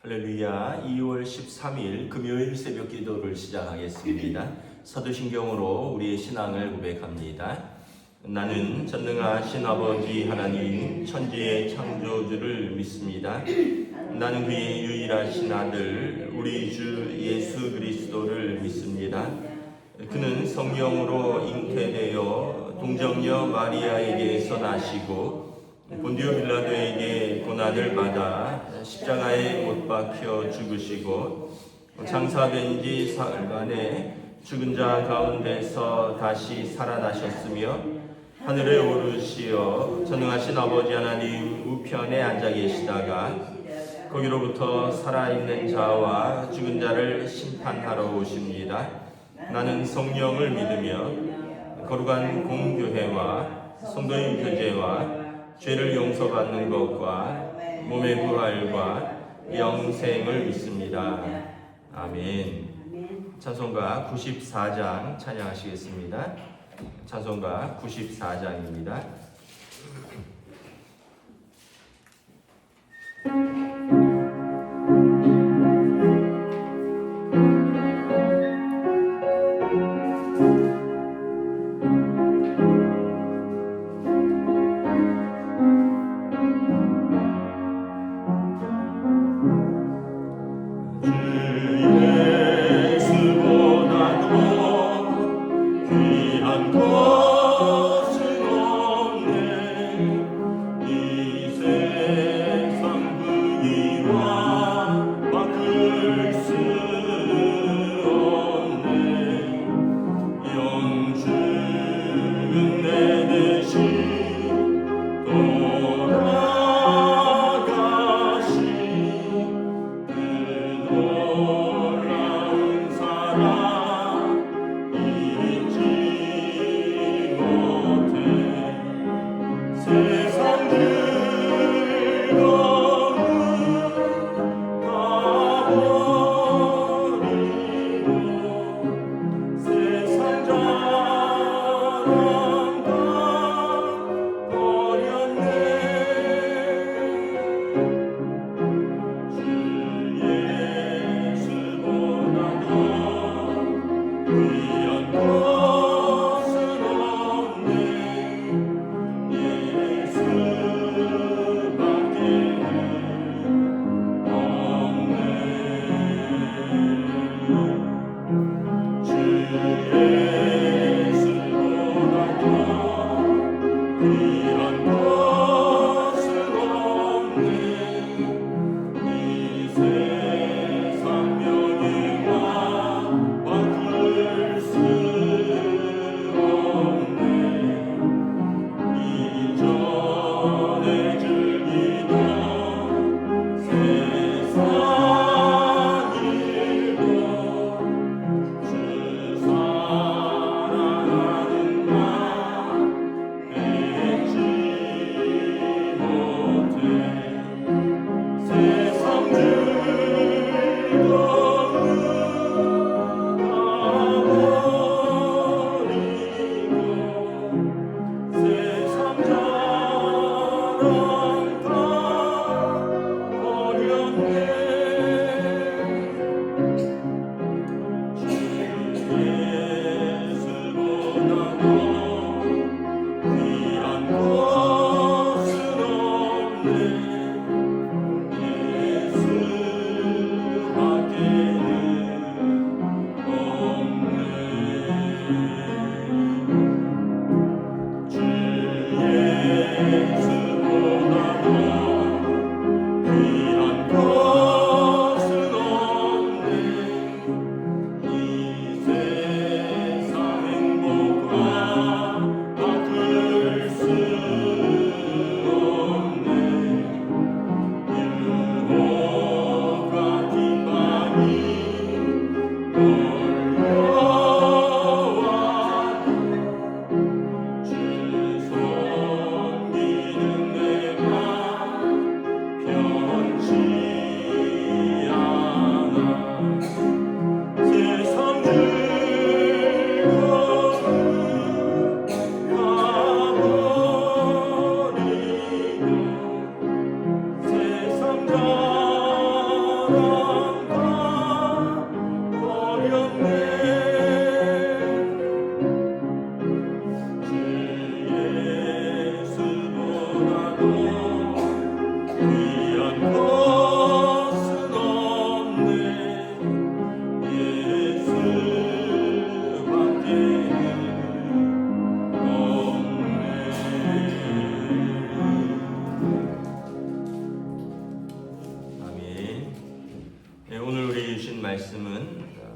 할렐루야. 2월 13일 금요일 새벽 기도를 시작하겠습니다. 서두신경으로 우리의 신앙을 고백합니다. 나는 전능하신 아버지 하나님 천지의 창조주를 믿습니다. 나는 그의 유일하신 아들 우리 주 예수 그리스도를 믿습니다. 그는 성령으로 잉태되어 동정녀 마리아에게서 나시고 본디오 빌라도에게 고난을 받아 십자가에 못 박혀 죽으시고 장사된 지 사흘간에 죽은 자 가운데서 다시 살아나셨으며 하늘에 오르시어 전능하신 아버지 하나님 우편에 앉아 계시다가 거기로부터 살아있는 자와 죽은 자를 심판하러 오십니다. 나는 성령을 믿으며 거룩한 공교회와 성도의 교제와 죄를 용서받는 것과 몸의 부활과 영생을 믿습니다. 아멘. 찬송가 94장 찬양하시겠습니다. 찬송가 94장입니다.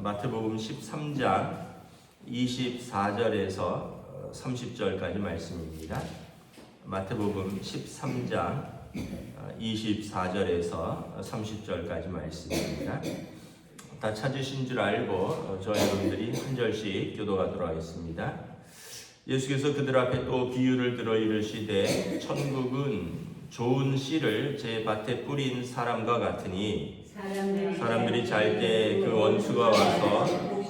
마태복음 13장 24절에서 30절까지 말씀입니다. 마태복음 13장 24절에서 30절까지 말씀입니다. 다 찾으신 줄 알고 저 여러분들이 한 절씩 교도하도록 하겠습니다. 예수께서 그들 앞에 또 비유를 들어 이르시되 천국은 좋은 씨를 제 밭에 뿌린 사람과 같으니 사람들이 잘 때 그 원수가 와서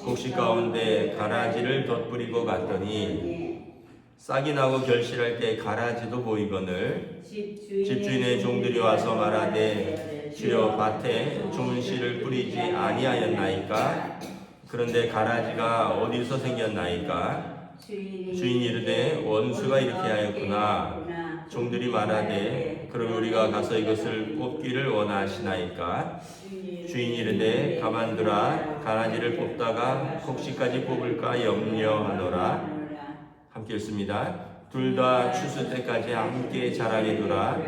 곡식 가운데 가라지를 덧뿌리고 갔더니 싹이 나고 결실할 때 가라지도 보이거늘 집주인의 종들이 와서 말하되 주여 밭에 좋은 씨를 뿌리지 아니하였나이까? 그런데 가라지가 어디서 생겼나이까? 주인이 이르되 원수가 이렇게 하였구나. 종들이 말하되 그럼 우리가 가서 이것을 뽑기를 원하시나이까? 주인이 이르되 가만두라. 가라지를 뽑다가 곡식까지 뽑을까 염려하노라. 함께 읽습니다. 둘 다 추수 때까지 함께 자라게 두라.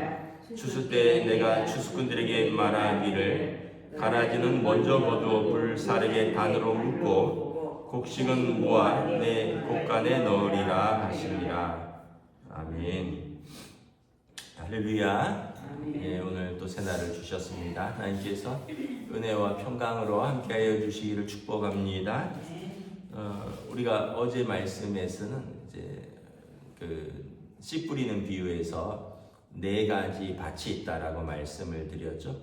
추수 때 내가 추수꾼들에게 말하기를 가라지는 먼저 거두어 불사르게 단으로 묶고 곡식은 모아 내 곡간에 넣으리라 하시니라. 아멘. 할렐루야. 예, 오늘 또 새날을 주셨습니다. 하나님께서 은혜와 평강으로 함께하여 주시기를 축복합니다. 우리가 어제 말씀에서는 이제 씨 뿌리는 비유에서 4가지 밭이 있다라고 말씀을 드렸죠.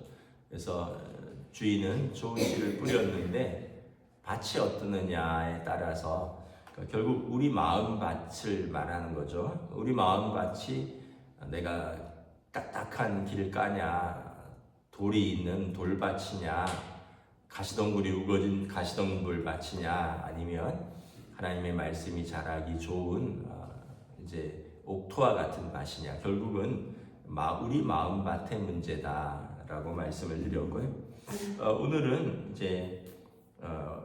그래서 주인은 좋은 씨를 뿌렸는데 밭이 어떠느냐에 따라서 결국 우리 마음 밭을 말하는 거죠. 우리 마음 밭이 내가 딱딱한 길가냐, 돌이 있는 돌밭이냐, 가시덩굴이 우거진 가시덩굴 밭이냐, 아니면 하나님의 말씀이 자라기 좋은 이제 옥토와 같은 밭이냐. 결국은 우리 마음밭의 문제다라고 말씀을 드렸고요. 오늘은 이제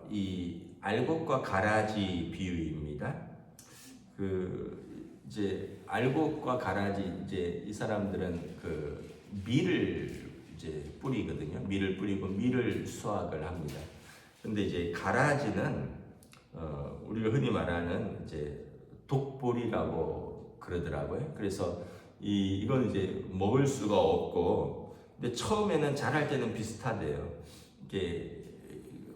이 알곡과 가라지 비유입니다. 이제 알곡과 가라지, 이제 이 사람들은 밀을 이제 뿌리거든요. 밀을 뿌리고 밀을 수확을 합니다. 근데 이제 가라지는 우리가 흔히 말하는 이제 독보리라고 그러더라고요. 그래서 이건 이제 먹을 수가 없고, 근데 처음에는 자랄 때는 비슷하대요. 이게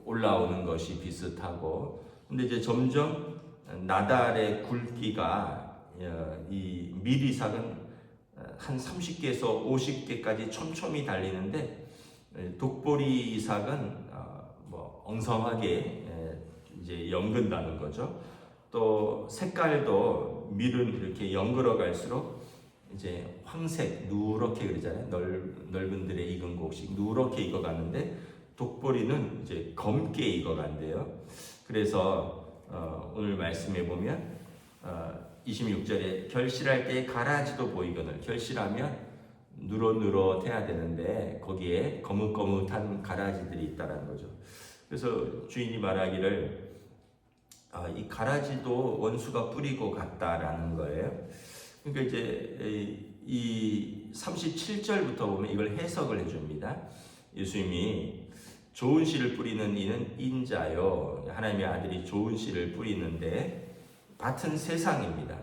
올라오는 것이 비슷하고, 근데 이제 점점 나달의 굵기가 이 밀이삭은 한 30개에서 50개까지 촘촘히 달리는데, 독보리 이삭은 엉성하게 이제 연근다는 거죠. 또 색깔도 밀은 이렇게 연걸어 갈수록 이제 황색, 누렇게 그러잖아요. 넓은 들에 익은 곡식 누렇게 익어가는데, 독보리는 이제 검게 익어간대요. 그래서 오늘 말씀해 보면 26절에 결실할 때 가라지도 보이거늘, 결실하면 누릇누릇해야 되는데 거기에 거뭇거뭇한 가라지들이 있다는 거죠. 그래서 주인이 말하기를 이 가라지도 원수가 뿌리고 갔다라는 거예요. 그러니까 이제 이 37절부터 보면 이걸 해석을 해줍니다. 예수님이 좋은 씨를 뿌리는 이는 인자요, 하나님의 아들이 좋은 씨를 뿌리는데 밭은 세상입니다.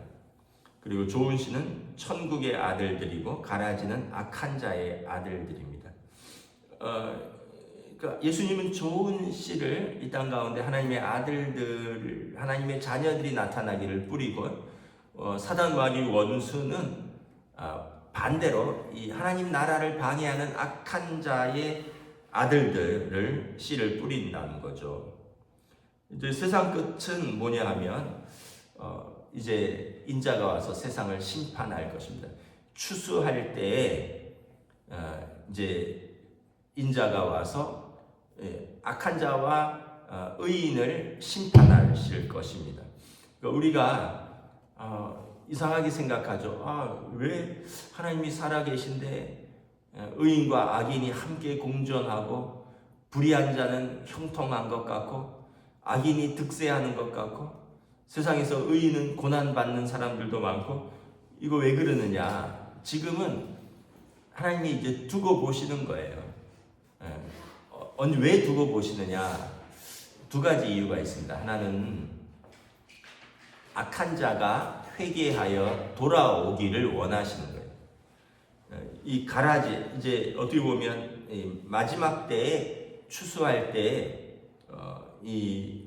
그리고 좋은 씨는 천국의 아들들이고 가라지는 악한 자의 아들들입니다. 그러니까 예수님은 좋은 씨를 이 땅 가운데 하나님의 아들들, 하나님의 자녀들이 나타나기를 뿌리고, 사단 마귀 원수는 반대로 이 하나님 나라를 방해하는 악한 자의 아들들을 씨를 뿌린다는 거죠. 이제 세상 끝은 뭐냐 하면 이제 인자가 와서 세상을 심판할 것입니다. 추수할 때에 이제 인자가 와서 악한 자와 의인을 심판하실 것입니다. 그러니까 우리가 이상하게 생각하죠. 왜 하나님이 살아계신데 의인과 악인이 함께 공존하고 불의한 자는 형통한 것 같고 악인이 득세하는 것 같고 세상에서 의인은 고난받는 사람들도 많고 이거 왜 그러느냐? 지금은 하나님이 이제 두고 보시는 거예요. 왜 두고 보시느냐? 두 가지 이유가 있습니다. 하나는 악한 자가 회개하여 돌아오기를 원하시는 거예요. 이 가라지 이제 어떻게 보면 마지막 때에 추수할 때 이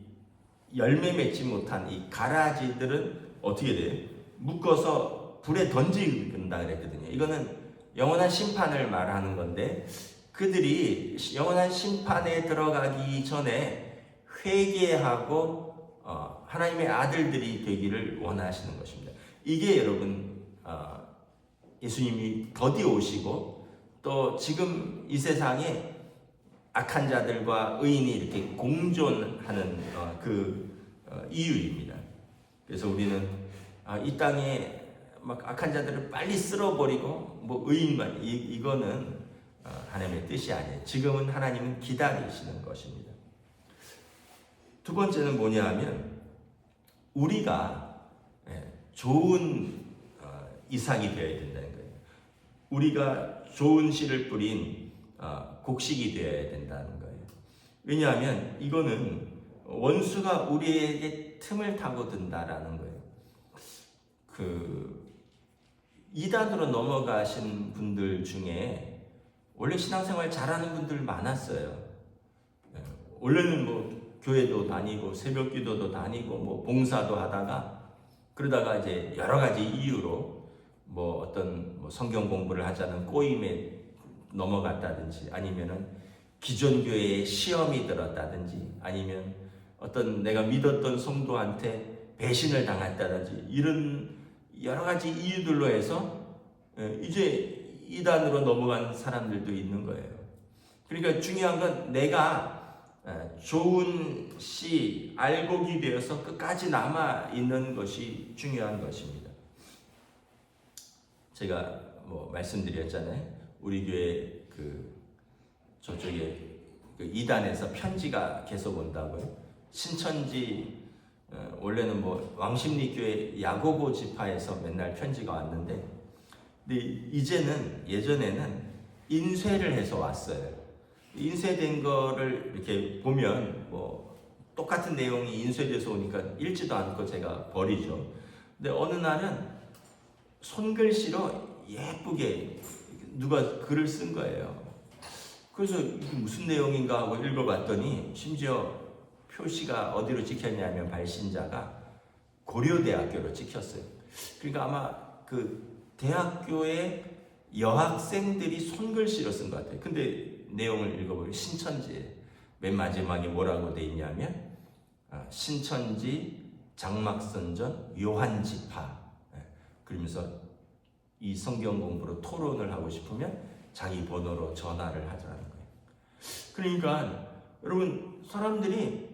열매 맺지 못한 이 가라지들은 어떻게 돼요? 묶어서 불에 던진다 그랬거든요. 이거는 영원한 심판을 말하는 건데 그들이 영원한 심판에 들어가기 전에 회개하고 하나님의 아들들이 되기를 원하시는 것입니다. 이게 여러분 예수님이 더디 오시고 또 지금 이 세상에 악한 자들과 의인이 이렇게 공존하는 이유입니다. 그래서 우리는 이 땅에 막 악한 자들을 빨리 쓸어버리고 뭐 의인만 이거는 하나님의 뜻이 아니에요. 지금은 하나님은 기다리시는 것입니다. 두 번째는 뭐냐 하면 우리가 좋은 이삭이 되어야 된다는 거예요. 우리가 좋은 씨를 뿌린 곡식이 되어야 된다는 거예요. 왜냐하면 이거는 원수가 우리에게 틈을 타고 든다라는 거예요. 이단으로 넘어가신 분들 중에 원래 신앙생활 잘하는 분들 많았어요. 원래는 뭐 교회도 다니고 새벽기도도 다니고 뭐 봉사도 하다가 그러다가 이제 여러 가지 이유로 뭐 어떤 성경 공부를 하자는 꼬임에 넘어갔다든지 아니면은 기존 교회에 시험이 들었다든지 아니면 어떤 내가 믿었던 성도한테 배신을 당했다든지 이런 여러 가지 이유들로 해서 이제 이단으로 넘어간 사람들도 있는 거예요. 그러니까 중요한 건 내가 좋은 씨 알곡이 되어서 끝까지 남아 있는 것이 중요한 것입니다. 제가 말씀드렸잖아요. 우리 교회 저쪽에 이단에서 편지가 계속 온다고요. 신천지 원래는 왕십리 교회 야고보 지파에서 맨날 편지가 왔는데, 근데 이제는 예전에는 인쇄를 해서 왔어요. 인쇄된 거를 이렇게 보면 똑같은 내용이 인쇄돼서 오니까 읽지도 않고 제가 버리죠. 근데 어느 날은 손글씨로 예쁘게 누가 글을 쓴 거예요. 그래서 이게 무슨 내용인가 하고 읽어봤더니 심지어 표시가 어디로 찍혔냐면 발신자가 고려대학교로 찍혔어요. 그러니까 아마 대학교의 여학생들이 손글씨로 쓴 것 같아요. 근데 내용을 읽어보면 신천지에 맨 마지막에 뭐라고 돼 있냐면 신천지 장막선전 요한지파, 그러면서 이 성경 공부로 토론을 하고 싶으면 자기 번호로 전화를 하자는 거예요. 그러니까 여러분 사람들이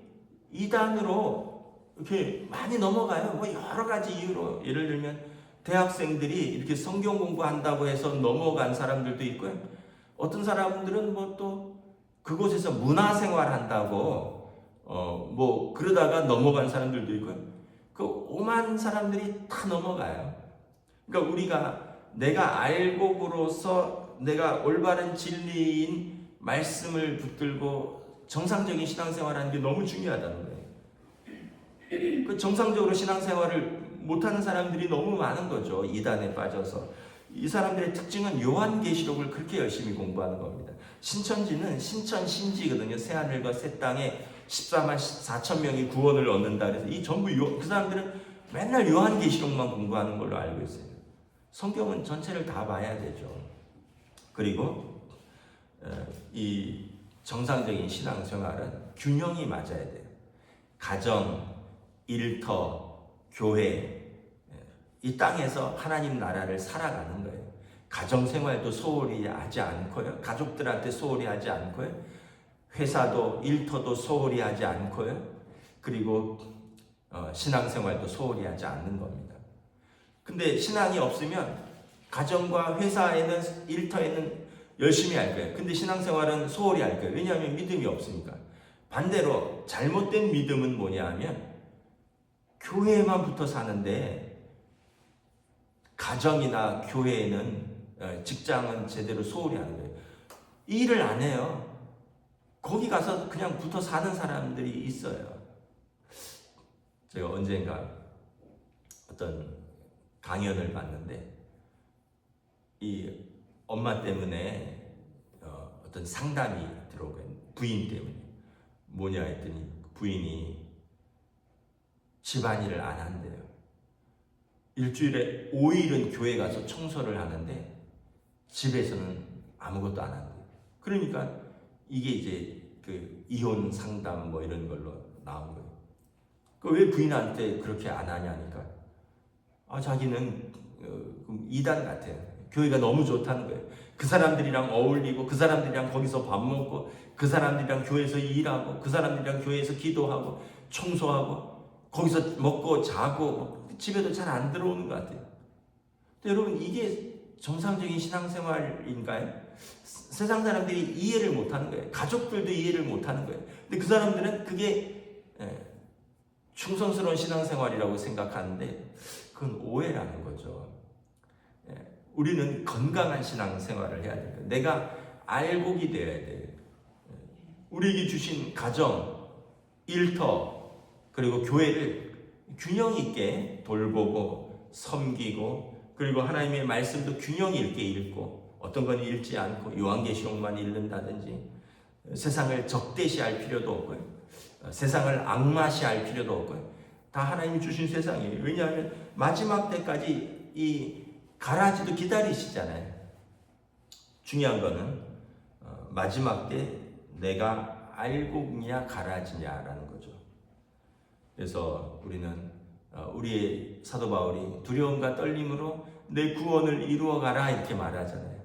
이단으로 이렇게 많이 넘어가요. 여러 가지 이유로. 예를 들면 대학생들이 이렇게 성경 공부한다고 해서 넘어간 사람들도 있고요. 어떤 사람들은 또 그곳에서 문화생활 한다고 그러다가 넘어간 사람들도 있고요. 오만 사람들이 다 넘어가요. 그러니까 우리가 내가 알곡으로서 내가 올바른 진리인 말씀을 붙들고 정상적인 신앙생활하는 게 너무 중요하다는 거예요. 정상적으로 신앙생활을 못하는 사람들이 너무 많은 거죠. 이단에 빠져서. 이 사람들의 특징은 요한계시록을 그렇게 열심히 공부하는 겁니다. 신천지는 신천신지거든요. 새하늘과 새 땅에 14만 4천 명이 구원을 얻는다. 그래서 이 전부 그 사람들은 맨날 요한계시록만 공부하는 걸로 알고 있어요. 성경은 전체를 다 봐야 되죠. 그리고 이 정상적인 신앙생활은 균형이 맞아야 돼요. 가정, 일터, 교회, 이 땅에서 하나님 나라를 살아가는 거예요. 가정생활도 소홀히 하지 않고요. 가족들한테 소홀히 하지 않고요. 회사도 일터도 소홀히 하지 않고요. 그리고 신앙생활도 소홀히 하지 않는 겁니다. 근데 신앙이 없으면 가정과 회사에는 일터에는 열심히 할 거예요. 근데 신앙생활은 소홀히 할 거예요. 왜냐하면 믿음이 없으니까. 반대로 잘못된 믿음은 뭐냐 하면 교회에만 붙어 사는데 가정이나 교회에는 직장은 제대로 소홀히 하는 거예요. 일을 안 해요. 거기 가서 그냥 붙어 사는 사람들이 있어요. 제가 언젠가 어떤 강연을 봤는데 이 엄마 때문에 어떤 상담이 들어오고요. 부인 때문에. 뭐냐 했더니 부인이 집안일을 안 한대요. 일주일에 5일은 교회 가서 청소를 하는데 집에서는 아무것도 안 한대요. 그러니까 이게 이제 그 이혼 상담 뭐 이런 걸로 나온 거예요. 왜 부인한테 그렇게 안 하냐니까 자기는 이단 같아요. 교회가 너무 좋다는 거예요. 그 사람들이랑 어울리고 그 사람들이랑 거기서 밥 먹고 그 사람들이랑 교회에서 일하고 그 사람들이랑 교회에서 기도하고 청소하고 거기서 먹고 자고 집에도 잘 안 들어오는 것 같아요. 근데 여러분 이게 정상적인 신앙생활인가요? 세상 사람들이 이해를 못하는 거예요. 가족들도 이해를 못하는 거예요. 근데 그 사람들은 그게 충성스러운 신앙생활이라고 생각하는데 그건 오해라는 거죠. 우리는 건강한 신앙생활을 해야 돼요. 내가 알곡이 되어야 돼요. 우리에게 주신 가정, 일터, 그리고 교회를 균형 있게 돌보고 섬기고 그리고 하나님의 말씀도 균형 있게 읽고 어떤 건 읽지 않고 요한계시록만 읽는다든지 세상을 적대시할 필요도 없고요. 세상을 악마시할 필요도 없고요. 다 하나님이 주신 세상이에요. 왜냐하면 마지막 때까지 이 가라지도 기다리시잖아요. 중요한 거는 마지막 때 내가 알곡이냐 가라지냐라는 거죠. 그래서 우리는 우리의 사도 바울이 두려움과 떨림으로 내 구원을 이루어가라 이렇게 말하잖아요.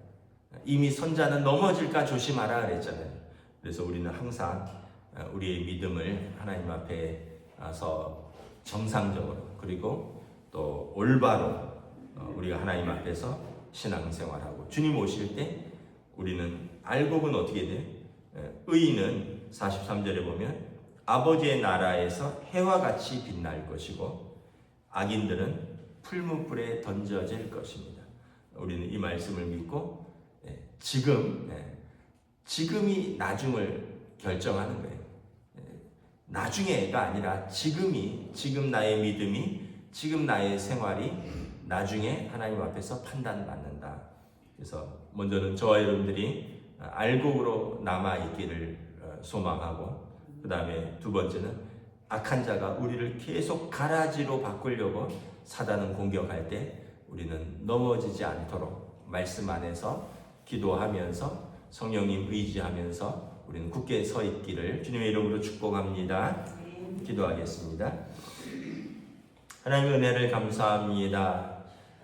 이미 선자는 넘어질까 조심하라 그랬잖아요. 그래서 우리는 항상 우리의 믿음을 하나님 앞에서 정상적으로 그리고 또 올바로 우리가 하나님 앞에서 신앙생활하고 주님 오실 때 우리는 알곡은 어떻게 돼요? 의인은 43절에 보면 아버지의 나라에서 해와 같이 빛날 것이고 악인들은 풀무불에 던져질 것입니다. 우리는 이 말씀을 믿고 지금이 나중을 결정하는 거예요. 나중에가 아니라 지금 나의 믿음이 지금 나의 생활이 나중에 하나님 앞에서 판단받는다. 그래서 먼저는 저와 여러분들이 알곡으로 남아있기를 소망하고 그 다음에 두 번째는 악한 자가 우리를 계속 가라지로 바꾸려고 사단은 공격할 때 우리는 넘어지지 않도록 말씀 안에서 기도하면서 성령님 의지하면서 우리는 굳게 서 있기를 주님의 이름으로 축복합니다. 기도하겠습니다. 하나님의 은혜를 감사합니다.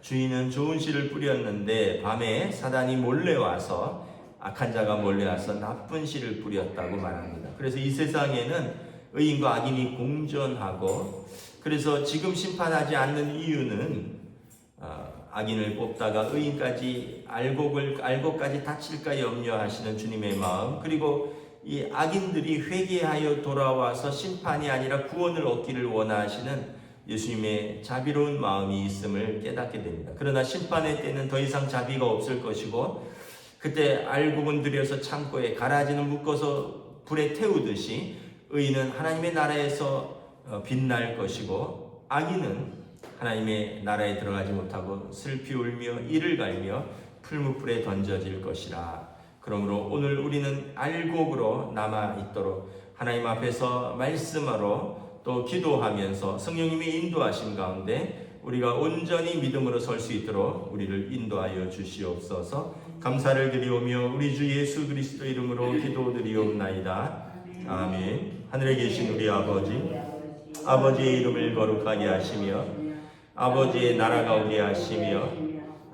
주인은 좋은 씨를 뿌렸는데 밤에 사단이 몰래 와서 악한 자가 몰래 와서 나쁜 씨를 뿌렸다고 말합니다. 그래서 이 세상에는 의인과 악인이 공존하고 그래서 지금 심판하지 않는 이유는 악인을 뽑다가 의인까지 알곡까지 다칠까 염려하시는 주님의 마음 그리고 이 악인들이 회개하여 돌아와서 심판이 아니라 구원을 얻기를 원하시는 예수님의 자비로운 마음이 있음을 깨닫게 됩니다. 그러나 심판의 때는 더 이상 자비가 없을 것이고 그때 알곡은 들여서 창고에 가라지는 묶어서 불에 태우듯이 의인은 하나님의 나라에서 빛날 것이고 악인은 하나님의 나라에 들어가지 못하고 슬피 울며 이를 갈며 풀무불에 던져질 것이라. 그러므로 오늘 우리는 알곡으로 남아있도록 하나님 앞에서 말씀으로 또 기도하면서 성령님의 인도하심 가운데 우리가 온전히 믿음으로 설 수 있도록 우리를 인도하여 주시옵소서. 감사를 드리오며 우리 주 예수 그리스도 이름으로 기도드리옵나이다. 아멘. 하늘에 계신 우리 아버지의 이름을 거룩하게 하시며 아버지의 나라가 오게 하시며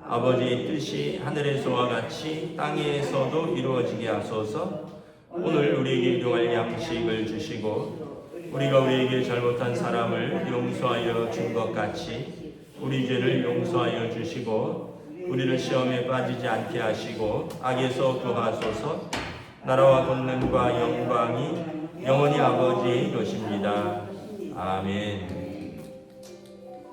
아버지의 뜻이 하늘에서와 같이 땅에서도 이루어지게 하소서. 오늘 우리에게 일용할 양식을 주시고 우리가 우리에게 잘못한 사람을 용서하여 준 것 같이 우리 죄를 용서하여 주시고 우리를 시험에 빠지지 않게 하시고 악에서 구하소서. 나라와 권능과 영광이 영원히 아버지의 것입니다. 아멘.